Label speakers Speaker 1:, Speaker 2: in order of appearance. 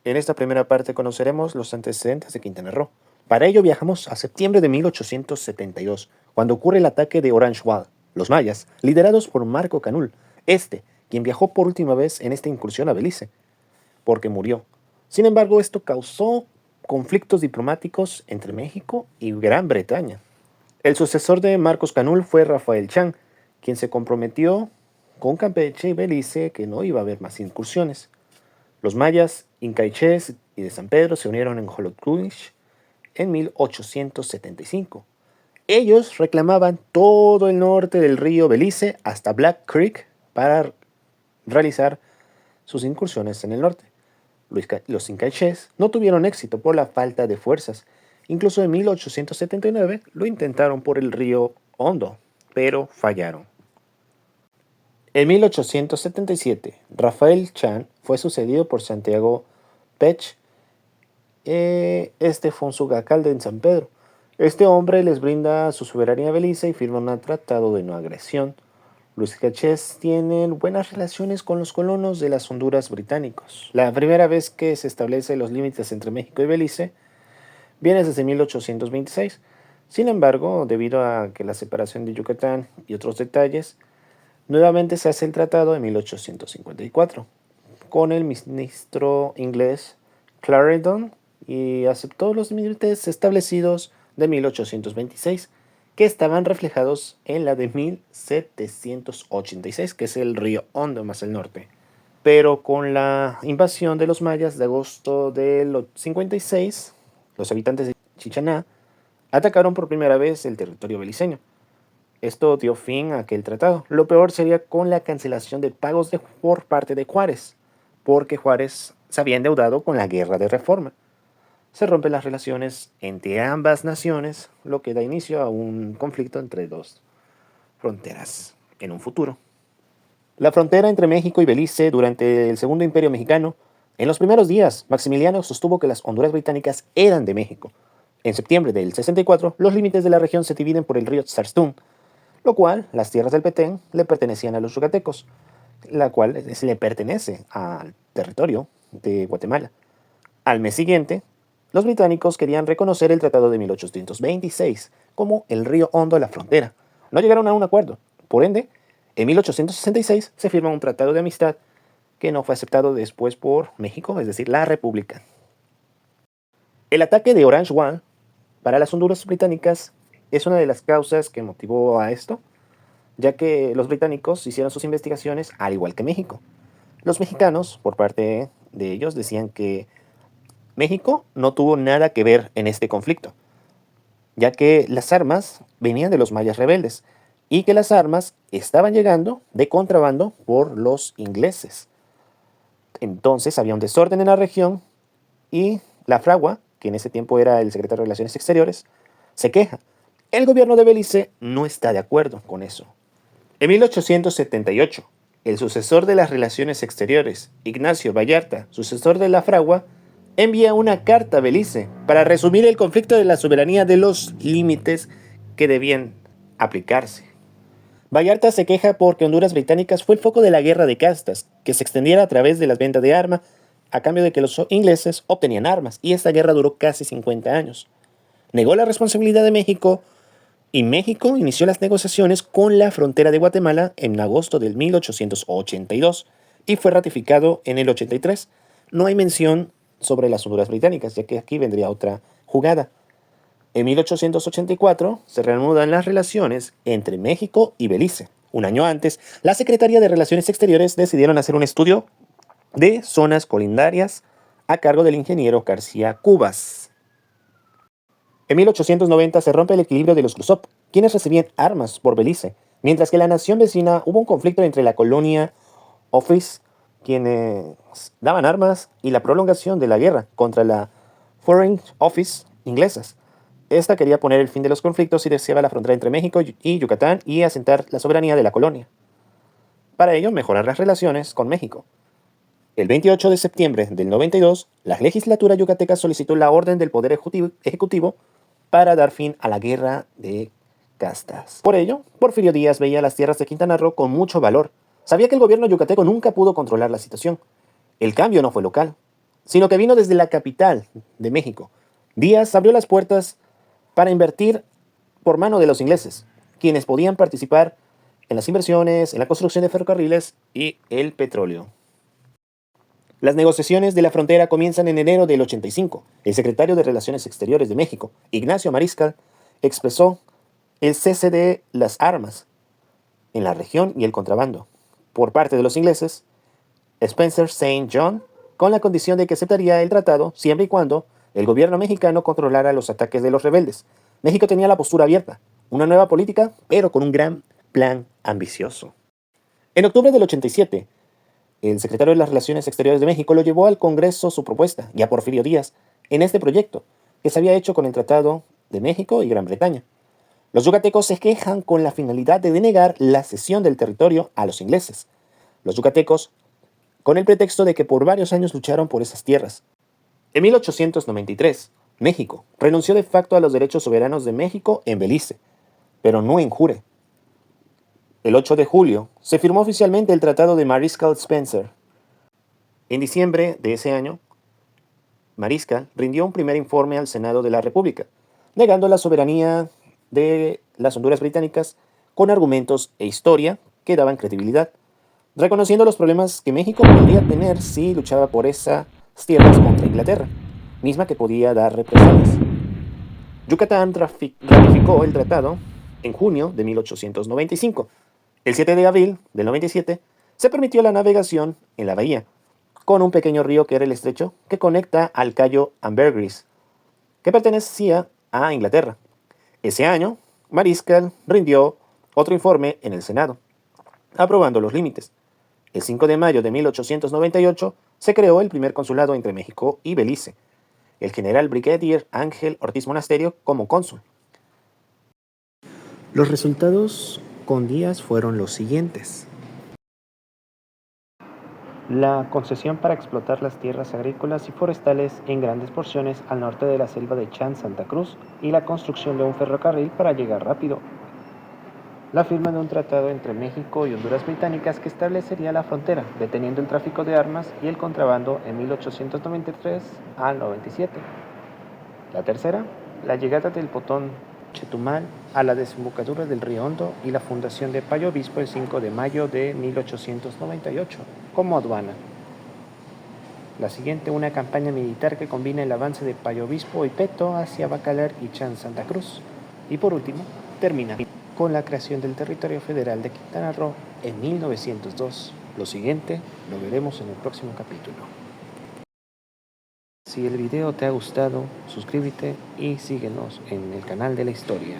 Speaker 1: En esta primera parte conoceremos los antecedentes de Quintana Roo. Para ello viajamos a septiembre de 1872, cuando ocurre el ataque de Orange Walk. Los mayas, liderados por Marco Canul, quien viajó por última vez en esta incursión a Belice, porque murió. Sin embargo, esto causó conflictos diplomáticos entre México y Gran Bretaña. El sucesor de Marcos Canul fue Rafael Chan, quien se comprometió con Campeche y Belice que no iba a haber más incursiones. Los mayas, incaichés y de San Pedro se unieron en Jolotcuich en 1875. Ellos reclamaban todo el norte del río Belice hasta Black Creek para realizar sus incursiones en el norte. Los incaichés no tuvieron éxito por la falta de fuerzas. Incluso en 1879 lo intentaron por el río Hondo, pero fallaron. En 1877, Rafael Chan fue sucedido por Santiago Pech. Este fue un subalcalde en San Pedro. Este hombre les brinda su soberanía a Belice y firma un tratado de no agresión. Los incaichés tienen buenas relaciones con los colonos de las Honduras británicos. La primera vez que se establecen los límites entre México y Belice viene desde 1826. Sin embargo, debido a que la separación de Yucatán y otros detalles, nuevamente se hace el tratado en 1854 con el ministro inglés Clarendon y aceptó los límites establecidos de 1826, que estaban reflejados en la de 1786, que es el río Hondo más al norte. Pero con la invasión de los mayas de agosto del 56, los habitantes de Chichaná atacaron por primera vez el territorio beliceño. Esto dio fin a aquel tratado. Lo peor sería con la cancelación de pagos por parte de Juárez, porque Juárez se había endeudado con la Guerra de Reforma. Se rompen las relaciones entre ambas naciones, lo que da inicio a un conflicto entre dos fronteras en un futuro. La frontera entre México y Belice durante el Segundo Imperio Mexicano. En los primeros días, Maximiliano sostuvo que las Honduras británicas eran de México. En septiembre del 64, los límites de la región se dividen por el río Tzarstún, lo cual las tierras del Petén le pertenecían a los yucatecos, la cual le pertenece al territorio de Guatemala. Al mes siguiente, los británicos querían reconocer el Tratado de 1826 como el río Hondo a la frontera. No llegaron a un acuerdo. Por ende, en 1866 se firma un tratado de amistad que no fue aceptado después por México, es decir, la República. El ataque de Orange Walk para las Honduras británicas es una de las causas que motivó a esto, ya que los británicos hicieron sus investigaciones al igual que México. Los mexicanos, por parte de ellos, decían que México no tuvo nada que ver en este conflicto, ya que las armas venían de los mayas rebeldes y que las armas estaban llegando de contrabando por los ingleses. Entonces había un desorden en la región y la fragua, que en ese tiempo era el secretario de Relaciones Exteriores, se queja. El gobierno de Belice no está de acuerdo con eso. En 1878, el sucesor de las Relaciones Exteriores, Ignacio Vallarta, sucesor de la fragua, envía una carta a Belice para resumir el conflicto de la soberanía de los límites que debían aplicarse. Vallarta se queja porque Honduras británicas fue el foco de la guerra de castas, que se extendiera a través de las ventas de armas, a cambio de que los ingleses obtenían armas, y esta guerra duró casi 50 años. Negó la responsabilidad de México, y México inició las negociaciones con la frontera de Guatemala en agosto del 1882, y fue ratificado en el 83. No hay mención sobre las Honduras británicas, ya que aquí vendría otra jugada. En 1884 se reanudan las relaciones entre México y Belice. Un año antes, la Secretaría de Relaciones Exteriores decidieron hacer un estudio de zonas colindarias a cargo del ingeniero García Cubas. En 1890 se rompe el equilibrio de los Clusop, quienes recibían armas por Belice, mientras que en la nación vecina hubo un conflicto entre la colonia Office, quienes daban armas, y la prolongación de la guerra contra la Foreign Office inglesas. Esta quería poner el fin de los conflictos y deseaba la frontera entre México y Yucatán y asentar la soberanía de la colonia. Para ello, mejorar las relaciones con México. El 28 de septiembre del 92, la legislatura yucateca solicitó la orden del Poder Ejecutivo para dar fin a la guerra de castas. Por ello, Porfirio Díaz veía las tierras de Quintana Roo con mucho valor. Sabía que el gobierno yucateco nunca pudo controlar la situación. El cambio no fue local. sino que vino desde la capital de México. Díaz abrió las puertas para invertir por mano de los ingleses, quienes podían participar en las inversiones, en la construcción de ferrocarriles y el petróleo. Las negociaciones de la frontera comienzan en enero del 85. El secretario de Relaciones Exteriores de México, Ignacio Mariscal, expresó el cese de las armas en la región y el contrabando por parte de los ingleses, Spencer St. John, con la condición de que aceptaría el tratado siempre y cuando el gobierno mexicano controlara los ataques de los rebeldes. México tenía la postura abierta, una nueva política, pero con un gran plan ambicioso. En octubre del 87, el secretario de las Relaciones Exteriores de México lo llevó al Congreso su propuesta, y a Porfirio Díaz, en este proyecto, que se había hecho con el Tratado de México y Gran Bretaña. Los yucatecos se quejan con la finalidad de denegar la cesión del territorio a los ingleses. Los yucatecos, con el pretexto de que por varios años lucharon por esas tierras. En 1893, México renunció de facto a los derechos soberanos de México en Belice, pero no en jure. El 8 de julio se firmó oficialmente el Tratado de Mariscal-Spencer. En diciembre de ese año, Mariscal rindió un primer informe al Senado de la República, negando la soberanía de las Honduras británicas con argumentos e historia que daban credibilidad, reconociendo los problemas que México podría tener si luchaba por esas tierras contra Inglaterra, misma que podía dar represalias. Yucatán ratificó el tratado en junio de 1895. El 7 de abril del 97 se permitió la navegación en la bahía, con un pequeño río que era el estrecho que conecta al Cayo Ambergris, que pertenecía a Inglaterra. Ese año, Mariscal rindió otro informe en el Senado, aprobando los límites. El 5 de mayo de 1898 se creó el primer consulado entre México y Belice, el general brigadier Ángel Ortiz Monasterio como cónsul. Los resultados con Díaz fueron los siguientes. La concesión para explotar las tierras agrícolas y forestales en grandes porciones al norte de la selva de Chan Santa Cruz y la construcción de un ferrocarril para llegar rápido. La firma de un tratado entre México y Honduras británicas que establecería la frontera, deteniendo el tráfico de armas y el contrabando en 1893 al 97. La tercera, la llegada del Potón Chetumal a la desembocadura del Río Hondo y la fundación de Payo Obispo el 5 de mayo de 1898 como aduana. La siguiente, una campaña militar que combina el avance de Payo Obispo y Peto hacia Bacalar y Chan Santa Cruz. Y por último, termina con la creación del territorio federal de Quintana Roo en 1902. Lo siguiente lo veremos en el próximo capítulo. Si el video te ha gustado, suscríbete y síguenos en el canal de la historia.